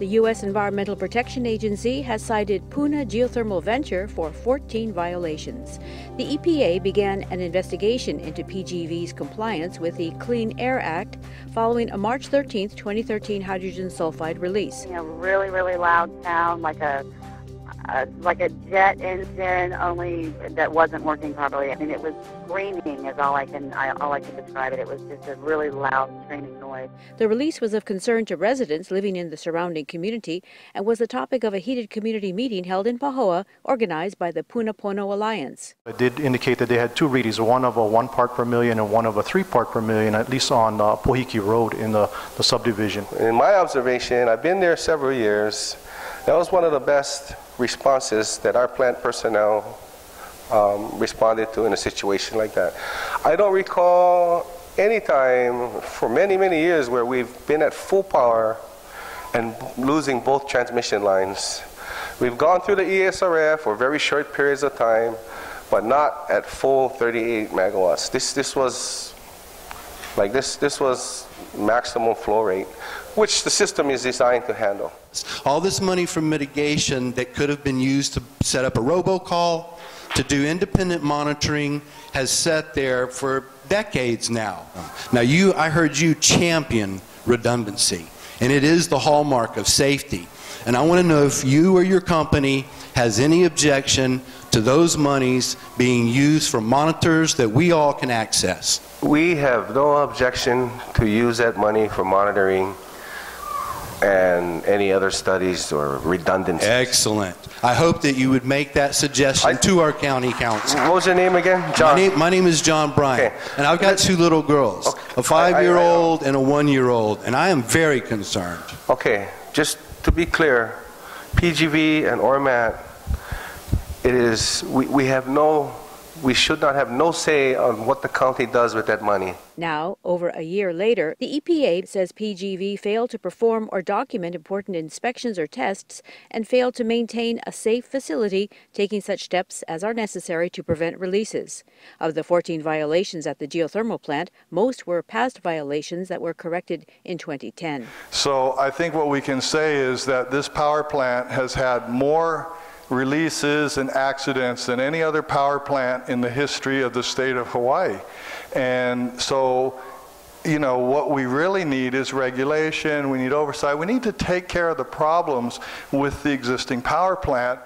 U.S. Environmental Protection Agency has cited Puna Geothermal Venture for 14 violations. The EPA began an investigation into PGV's compliance with the Clean Air Act following a March 13, 2013 hydrogen sulfide release. Really, really loud sound, like a jet engine, only that wasn't working properly. I mean, it was screaming is all I can describe it. It was just a really loud, screaming noise. The release was of concern to residents living in the surrounding community and was the topic of a heated community meeting held in Pahoa, organized by the Puna Pono Alliance. It did indicate that they had two readings, one of a 1 part per million and one of a 3 part per million, at least on Pohiki Road in the subdivision. In my observation, I've been there several years. That was one of the best responses that our plant personnel responded to in a situation like that. I don't recall any time for many, many years where we've been at full power and losing both transmission lines. We've gone through the ESRF for very short periods of time, but not at full 38 megawatts. This was maximum flow rate, which the system is designed to handle. All this money from mitigation that could have been used to set up a robocall, to do independent monitoring, has sat there for decades now. Now I heard you champion redundancy, and it is the hallmark of safety. And I want to know if you or your company has any objection to those monies being used for monitors that we all can access. We have no objection to use that money for monitoring and any other studies or redundancies. Excellent. I hope that you would make that suggestion to our county council. What was your name again? John? My name is John Bryant, okay. And I've got two little girls, okay. A 5-year-old and a 1-year-old, and I am very concerned. Okay, just to be clear, PGV and ORMAT, we should not have no say on what the county does with that money. Now, over a year later, the EPA says PGV failed to perform or document important inspections or tests and failed to maintain a safe facility, taking such steps as are necessary to prevent releases. Of the 14 violations at the geothermal plant, most were past violations that were corrected in 2010. So I think what we can say is that this power plant has had more releases and accidents than any other power plant in the history of the state of Hawaii. And so, what we really need is regulation, we need oversight, we need to take care of the problems with the existing power plant.